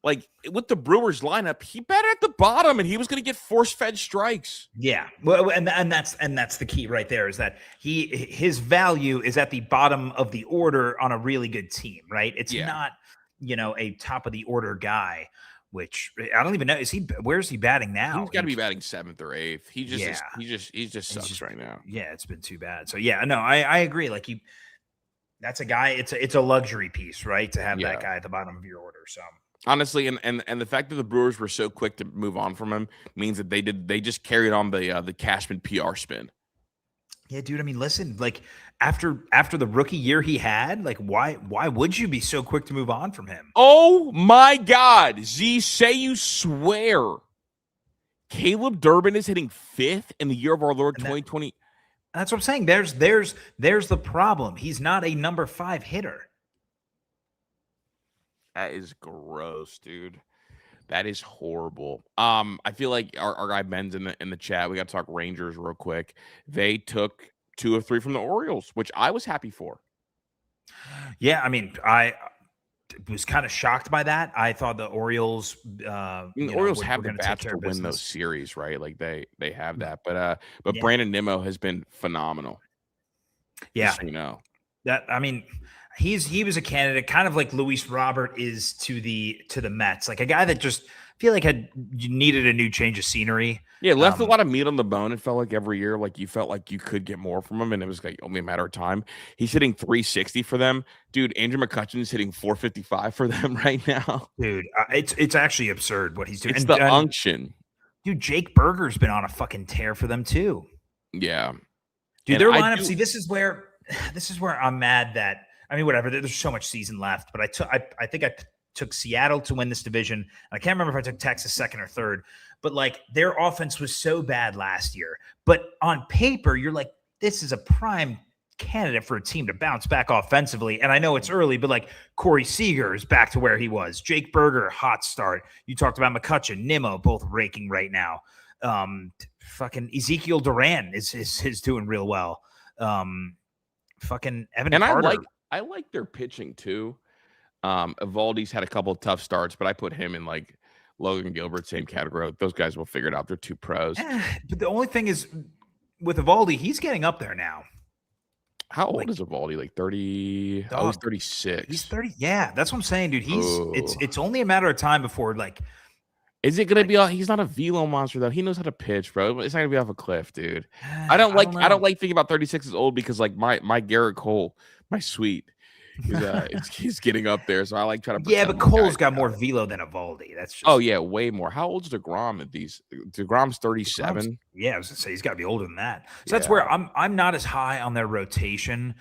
Speaker 1: Like with the Brewers lineup, he batted at the bottom, and he was going to get force-fed strikes.
Speaker 2: Yeah, well, and that's the key right there is that his value is at the bottom of the order on a really good team, right? It's not a top of the order guy, which I don't even know. Where's he batting now?
Speaker 1: He's got to be batting 7th or 8th. He just sucks right now.
Speaker 2: Yeah, it's been too bad. So yeah, no, I agree. Like that's a guy. It's a luxury piece, right? To have that guy at the bottom of your order. So.
Speaker 1: Honestly, and the fact that the Brewers were so quick to move on from him means that they just carried on the Cashman PR spin.
Speaker 2: Yeah, dude. I mean, listen, like after the rookie year he had, like why would you be so quick to move on from him?
Speaker 1: Oh my God, Z, say you swear, Caleb Durbin is hitting 5th in the year of our Lord 2020.
Speaker 2: That's what I'm saying. There's the problem. He's not a number 5 hitter.
Speaker 1: That is gross, dude. That is horrible. I feel like our guy Ben's in the chat. We got to talk Rangers real quick. They took 2 of 3 from the Orioles, which I was happy for.
Speaker 2: Yeah, I mean, I was kind of shocked by that. I thought the Orioles,
Speaker 1: the Orioles have the bats to win those series, right? Like they have that. But Brandon Nimmo has been phenomenal.
Speaker 2: Yeah,
Speaker 1: just so you know
Speaker 2: that. I mean. He was a candidate, kind of like Luis Robert is to the Mets, like a guy that just feel like you needed a new change of scenery.
Speaker 1: Yeah, left a lot of meat on the bone. It felt like every year, like you felt like you could get more from him, and it was like only a matter of time. He's hitting 360 for them, dude. Andrew McCutcheon's hitting 455 for them right now.
Speaker 2: Dude, it's actually absurd what he's doing.
Speaker 1: It's the unction.
Speaker 2: Dude, Jake Berger's been on a fucking tear for them too.
Speaker 1: Yeah,
Speaker 2: dude, their lineup. See, this is where I'm mad that whatever. There's so much season left, but I think I took Seattle to win this division. And I can't remember if I took Texas second or third, but like their offense was so bad last year. But on paper, you're like, this is a prime candidate for a team to bounce back offensively. And I know it's early, but like Corey Seager is back to where he was. Jake Berger, hot start. You talked about McCutcheon, Nimmo, both raking right now. Fucking Ezekiel Duran is doing real well. Fucking Evan Carter.
Speaker 1: I like their pitching too. Evaldi's had a couple of tough starts, but I put him in like Logan Gilbert, same category. Those guys will figure it out. They're two pros.
Speaker 2: But the only thing is with Evaldi, he's getting up there now.
Speaker 1: How old is Evaldi? Like 30? Oh, he's 36.
Speaker 2: He's 30. Yeah, that's what I'm saying, dude. It's only a matter of time before like.
Speaker 1: Is it gonna be? He's not a velo monster though. He knows how to pitch, bro. It's not gonna be off a cliff, dude. I don't like thinking about 36 is old because like my Garrett Cole, my sweet, he's getting up there. So I like trying to.
Speaker 2: Yeah, but Cole's got more velo than Evaldi. That's just.
Speaker 1: Oh yeah, way more. How old's DeGrom at these? DeGrom's 37.
Speaker 2: Yeah, I was gonna say he's got to be older than that. So that's where I'm not as high on their rotation.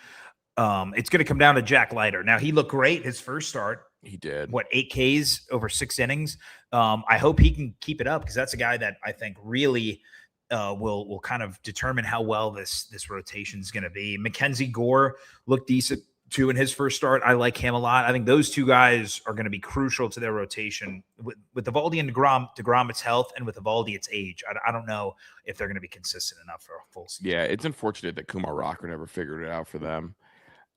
Speaker 2: It's gonna come down to Jack Leiter. Now he looked great his first start.
Speaker 1: He did.
Speaker 2: What, 8 Ks over 6 innings? I hope he can keep it up because that's a guy that I think really will kind of determine how well this rotation is going to be. Mackenzie Gore looked decent too in his first start. I like him a lot. I think those two guys are going to be crucial to their rotation. With Evaldi and DeGrom, it's health, and with Evaldi, it's age. I don't know if they're going to be consistent enough for a full season.
Speaker 1: Yeah, it's unfortunate that Kumar Rocker never figured it out for them.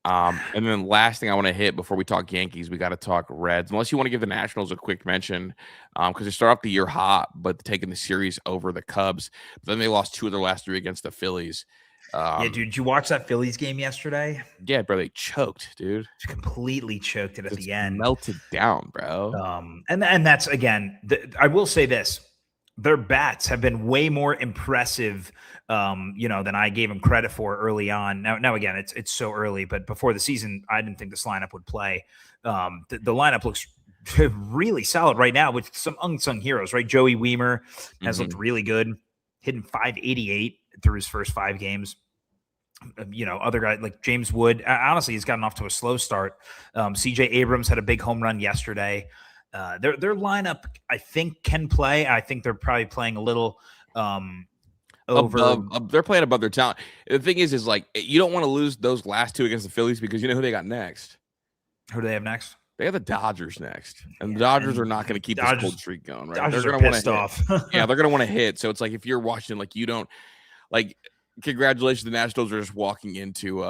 Speaker 1: And then last thing I want to hit before we talk Yankees, we got to talk Reds. Unless you want to give the Nationals a quick mention, because they start off the year hot, but taking the series over the Cubs. But then they lost 2 of their last 3 against the Phillies.
Speaker 2: Yeah, dude, did you watch that Phillies game yesterday?
Speaker 1: Yeah, bro, they choked, dude.
Speaker 2: Completely choked it at the end.
Speaker 1: Melted down, bro.
Speaker 2: And that's, again, I will say this. Their bats have been way more impressive, than I gave them credit for early on. Now again, it's so early, but before the season, I didn't think this lineup would play. The lineup looks really solid right now with some unsung heroes, right? Joey Wiemer has looked really good, hitting .588 through his first 5 games. Other guys like James Wood, honestly, he's gotten off to a slow start. CJ Abrams had a big home run yesterday. Their lineup, I think, can play. I think they're probably playing a little over.
Speaker 1: They're playing above their talent. The thing is like you don't want to lose those last 2 against the Phillies because you know who they got next.
Speaker 2: Who do they have next?
Speaker 1: They have the Dodgers next, and the Dodgers are not going to keep this cold streak going. Right?
Speaker 2: Dodgers are pissed off.
Speaker 1: Yeah, they're going to want to hit. So it's like if you're watching, like you don't like. Congratulations, the Nationals are just walking into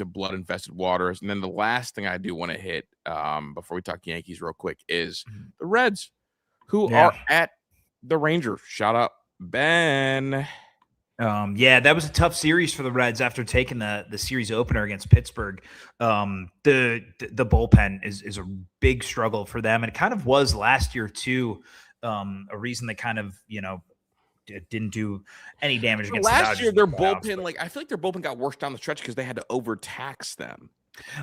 Speaker 1: blood infested waters. And then the last thing I do want to hit before we talk Yankees real quick is the Reds, who are at the Rangers. Shout out Ben.
Speaker 2: That was a tough series for the Reds after taking the series opener against Pittsburgh. The bullpen is a big struggle for them, and it kind of was last year too. A reason they kind of didn't do any damage against
Speaker 1: last year. Their bullpen, I feel like their bullpen got worse down the stretch because they had to overtax them.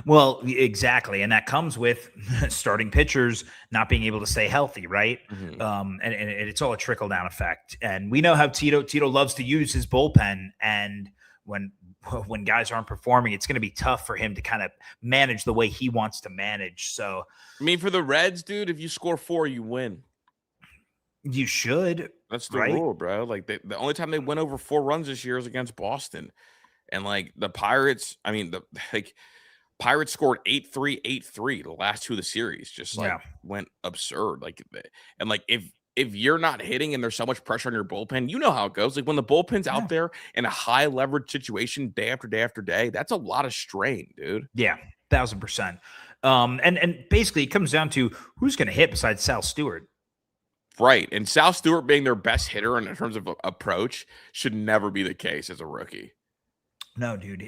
Speaker 2: Well, exactly, and that comes with starting pitchers not being able to stay healthy, right? And it's all a trickle down effect. And we know how Tito loves to use his bullpen, and when guys aren't performing, it's going to be tough for him to kind of manage the way he wants to manage. So,
Speaker 1: I mean, for the Reds, dude, if you score 4, you win.
Speaker 2: You should.
Speaker 1: That's the rule, bro. Like the only time they went over 4 runs this year is against Boston, and like the Pirates. I mean, Pirates scored 8-3, 8-3 the last 2 of the series. Just went absurd. And if you're not hitting and there's so much pressure on your bullpen, you know how it goes. Like when the bullpen's out there in a high leverage situation day after day after day, that's a lot of strain, dude.
Speaker 2: Yeah, 1,000%. And basically it comes down to who's going to hit besides Sal Stewart.
Speaker 1: Right. And Sal Stewart being their best hitter in terms of approach should never be the case as a rookie.
Speaker 2: No, dude.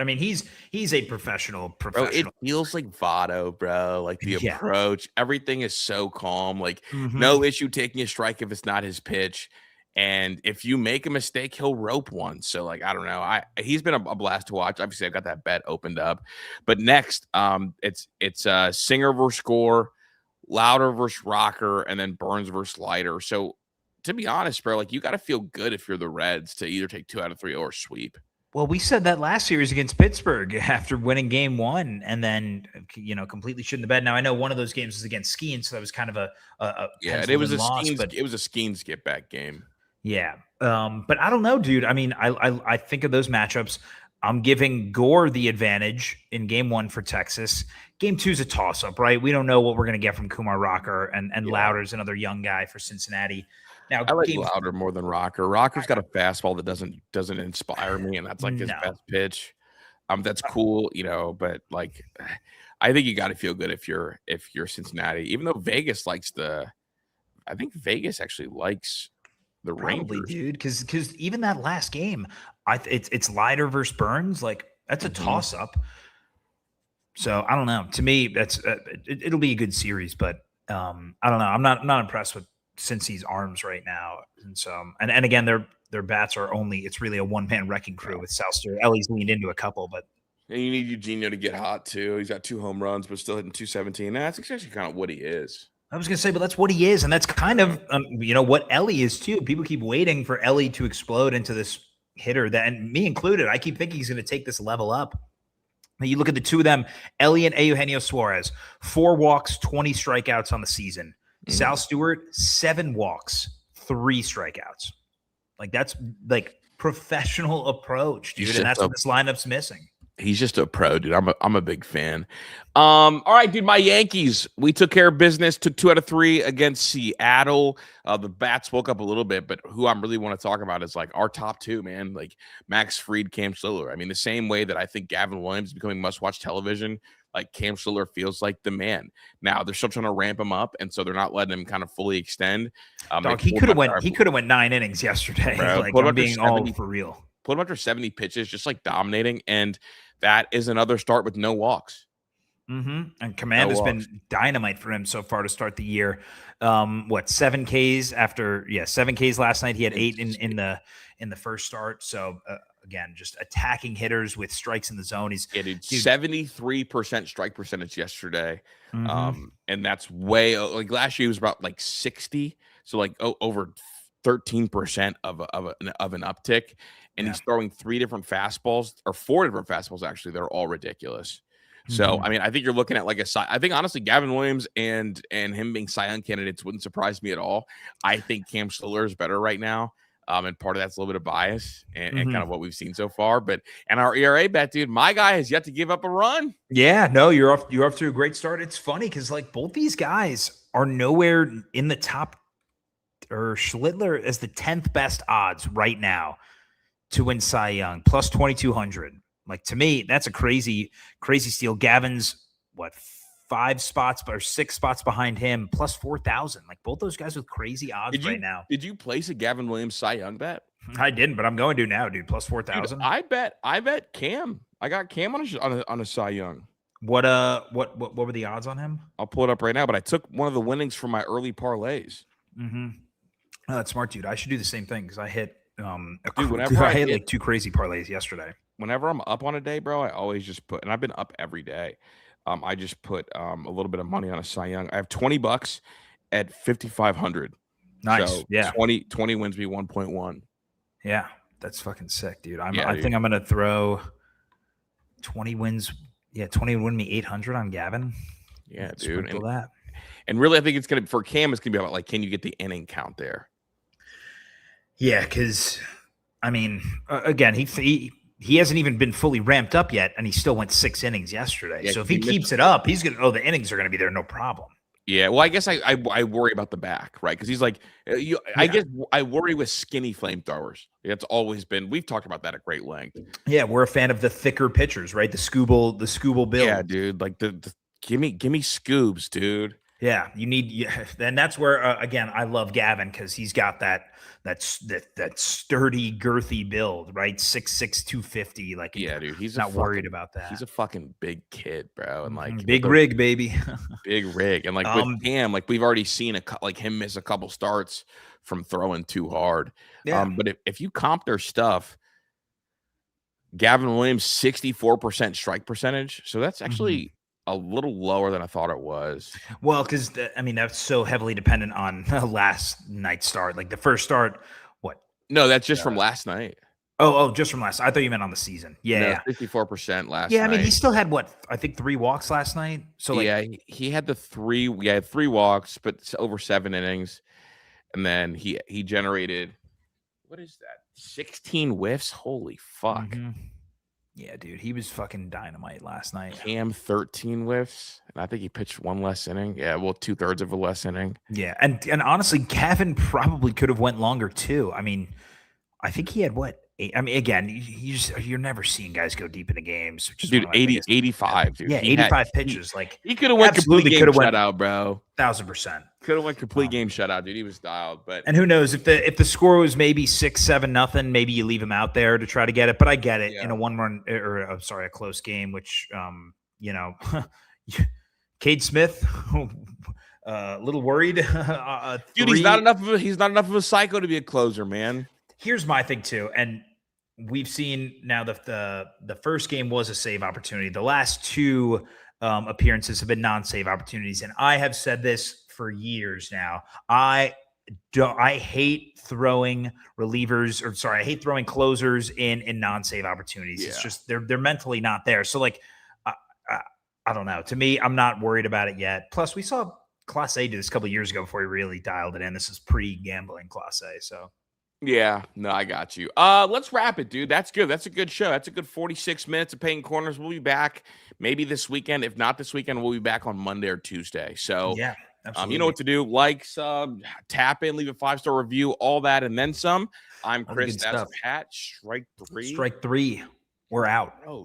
Speaker 2: I mean, he's a professional.
Speaker 1: Bro, it feels like Votto, bro. Like the
Speaker 2: Yeah.
Speaker 1: approach, everything is so calm. Like
Speaker 2: Mhm.
Speaker 1: no issue taking a strike if it's not his pitch. And if you make a mistake, he'll rope one. So like I don't know. He's been a blast to watch. Obviously, I've got that bet opened up. But next, it's Singer versus Score, Louder versus Rocker, and then Burns versus Leiter. So to be honest, bro, like you got to feel good if you're the Reds to either take 2 out of 3 or sweep.
Speaker 2: Well, we said that last series against Pittsburgh after winning game 1 and then, completely shouldn't have bet. Now, I know one of those games was against Skiing, so that was kind of a
Speaker 1: yeah, and it was a
Speaker 2: loss,
Speaker 1: it was a Skeen skip back game.
Speaker 2: Yeah. But I don't know, dude. I mean, I think of those matchups. I'm giving Gore the advantage in game 1 for Texas. Game 2 is a toss-up, right? We don't know what we're going to get from Kumar Rocker, and Louder's another young guy for Cincinnati. Now,
Speaker 1: I like Louder more than Rocker. Rocker's got a fastball that doesn't inspire me, and that's like his best pitch. That's cool, but like I think you got to feel good if you're Cincinnati, even though Vegas likes I think Vegas actually likes the
Speaker 2: Probably,
Speaker 1: Rangers,
Speaker 2: dude, because even that last game, it's Leiter versus Burns. Like that's a toss-up. So I don't know. To me, that's it'll be a good series, but I don't know. I'm not impressed with Cincy's arms right now, and so and again, their bats are it's really a one-man wrecking crew with South Stewart. Ellie's leaned into a couple, but
Speaker 1: and you need Eugenio to get hot too. He's got 2 home runs, but still hitting 217. That's actually kind of what he is.
Speaker 2: I was going to say, but that's what he is, and that's kind of what Ellie is too. People keep waiting for Ellie to explode into this hitter, and me included. I keep thinking he's going to take this level up. Now you look at the two of them, Ellie and Eugenio Suarez, 4 walks, 20 strikeouts on the season. Sal Stewart, 7 walks, 3 strikeouts. Like that's like professional approach, dude, and that's what this lineup's missing.
Speaker 1: He's just a pro, dude. I'm a big fan. All right, dude. My Yankees, we took care of business. Took 2 out of 3 against Seattle. The bats woke up a little bit, but who I really want to talk about is like our top 2, man. Like Max Fried, Cam Schlittler. I mean, the same way that I think Gavin Williams is becoming must-watch television. Like Cam Schlittler feels like the man. Now they're still trying to ramp him up, and so they're not letting him kind of fully extend.
Speaker 2: Dog, he could have went 9 innings yesterday.
Speaker 1: Bro,
Speaker 2: like I'm being all for real.
Speaker 1: Put him after 70 pitches, just like dominating, and that is another start with no walks.
Speaker 2: And command has been dynamite for him so far to start the year. 7 Ks after 7 Ks last night. He had 8 in the first start. So again, just attacking hitters with strikes in the zone. He's
Speaker 1: 73% strike percentage yesterday. And that's way like last year he was about like 60. So like over 13% of an uptick. And he's throwing 3 different fastballs or 4 different fastballs. Actually, they're all ridiculous. So, I mean, I think you're looking at like I think honestly, Gavin Williams and him being Cy Young candidates wouldn't surprise me at all. I think Cam Schlittler is better right now. And part of that's a little bit of bias and kind of what we've seen so far. But and our ERA bet, dude, my guy has yet to give up a run.
Speaker 2: Yeah, no, you're off to a great start. It's funny because like both these guys are nowhere in the top, or Schlittler is the 10th best odds right now to win Cy Young, plus 2,200. Like to me, that's a crazy steal. Gavin's 5 spots or 6 spots behind him, plus 4,000. Like both those guys with crazy odds right now.
Speaker 1: Did you place a Gavin Williams Cy Young bet?
Speaker 2: I didn't, but I'm going to now, dude. Plus 4,000.
Speaker 1: I bet Cam. I got Cam on a Cy Young.
Speaker 2: What were the odds on him?
Speaker 1: I'll pull it up right now. But I took one of the winnings from my early parlays.
Speaker 2: Oh, that's smart, dude. I should do the same thing because I hit.
Speaker 1: I
Speaker 2: hit like 2 crazy parlays yesterday.
Speaker 1: Whenever I'm up on a day, bro, I always just put, and I've been up every day. I just put a little bit of money on a Cy Young. I have $20 at 5,500.
Speaker 2: Nice.
Speaker 1: So
Speaker 2: yeah.
Speaker 1: 20 wins me 1.1.
Speaker 2: Yeah. That's fucking sick, dude. I think I'm going to throw 20 wins. Yeah. 20 win me 800 on Gavin.
Speaker 1: Yeah, dude.
Speaker 2: And
Speaker 1: really, I think it's going to, for Cam, it's going to be about like, can you get the inning count there?
Speaker 2: Yeah. Cause I mean, again, he hasn't even been fully ramped up yet, and he still went 6 innings yesterday. Yeah, so if he keeps it up, he's going to the innings are going to be there, no problem.
Speaker 1: Yeah, well, I guess I worry about the back, right? Because he's like, I guess I worry with skinny flamethrowers. It's always been, we've talked about that at great length.
Speaker 2: Yeah, we're a fan of the thicker pitchers, right? The Scooble build.
Speaker 1: Yeah, dude, like the give me Scoobs, dude.
Speaker 2: Yeah, you need, yeah, and that's where again I love Gavin because he's got that sturdy, girthy build, right? 6'6", 250. Like
Speaker 1: Yeah, dude,
Speaker 2: not worried about
Speaker 1: he's
Speaker 2: that.
Speaker 1: a fucking big kid, bro, and like with
Speaker 2: Big
Speaker 1: the
Speaker 2: rig, baby.
Speaker 1: big rig, and like with
Speaker 2: um,
Speaker 1: Cam, like we've already seen like him miss a couple starts from throwing too hard.
Speaker 2: yeah.
Speaker 1: But if you comp their stuff, Gavin Williams 64% strike percentage, so that's
Speaker 2: Mhm.
Speaker 1: actually a little lower than I thought it was.
Speaker 2: Well, because I mean that's so heavily dependent on last night's start. Like the first start, what?
Speaker 1: No, that's just from last night.
Speaker 2: Just from last. I thought you meant on the season. Yeah,
Speaker 1: No,
Speaker 2: yeah.
Speaker 1: 64% last
Speaker 2: Yeah, I mean, he
Speaker 1: night.
Speaker 2: still had what? I think 3 walks last night. So like,
Speaker 1: Yeah, he had the 3 we had 3 walks, but over 7 innings, and then he generated what is that? 16 whiffs? Holy fuck.
Speaker 2: mhm. Yeah, dude, he was fucking dynamite last night.
Speaker 1: Cam 13 whiffs, and I think he pitched 1 less inning. Yeah, well, 2/3 of a less inning.
Speaker 2: Yeah, and honestly, Gavin probably could have went longer too. I mean, I think he had what? 8, I mean, again, you're never seeing guys go deep into games, which is one
Speaker 1: Dude,
Speaker 2: of my
Speaker 1: 80
Speaker 2: biggest.
Speaker 1: 85, dude.
Speaker 2: Yeah,
Speaker 1: He had
Speaker 2: 85 pitches. Like
Speaker 1: he could have went complete
Speaker 2: absolutely
Speaker 1: game
Speaker 2: could have went
Speaker 1: shutout, bro.
Speaker 2: 1000%.
Speaker 1: Could have went complete
Speaker 2: Um,
Speaker 1: game shutout, dude. He was dialed, but
Speaker 2: And who knows if the score was maybe 6-7 nothing, maybe you leave him out there to try to get it. But I get it in
Speaker 1: yeah.
Speaker 2: a one run or a close game, which you know, Cade Smith, a little worried.
Speaker 1: Dude, he's not enough of a psycho to be a closer, man.
Speaker 2: Here's my thing too, and we've seen now the first game was a save opportunity. The last 2 appearances have been non-save opportunities, and I have said this for years now. I hate throwing relievers, or sorry, I hate throwing closers in non-save opportunities.
Speaker 1: Yeah.
Speaker 2: It's just they're mentally not there. So like, I, I don't know. To me, I'm not worried about it yet. Plus, we saw Class A do this a couple years ago before he really dialed it in. This is pre-gambling Class A, so.
Speaker 1: Yeah, no, I got you. Let's wrap it, dude. That's good. That's a good show. That's a good 46 minutes of Painting Corners. We'll be back maybe this weekend. If not this weekend, we'll be back on Monday or Tuesday. So,
Speaker 2: Yeah, absolutely.
Speaker 1: you know what to do. Like, sub, tap in, leave a 5-star review, all that, and then some. I'm
Speaker 2: All the
Speaker 1: Chris.
Speaker 2: good
Speaker 1: That's
Speaker 2: stuff.
Speaker 1: Pat. Strike 3.
Speaker 2: Strike 3. We're out.
Speaker 1: Oh,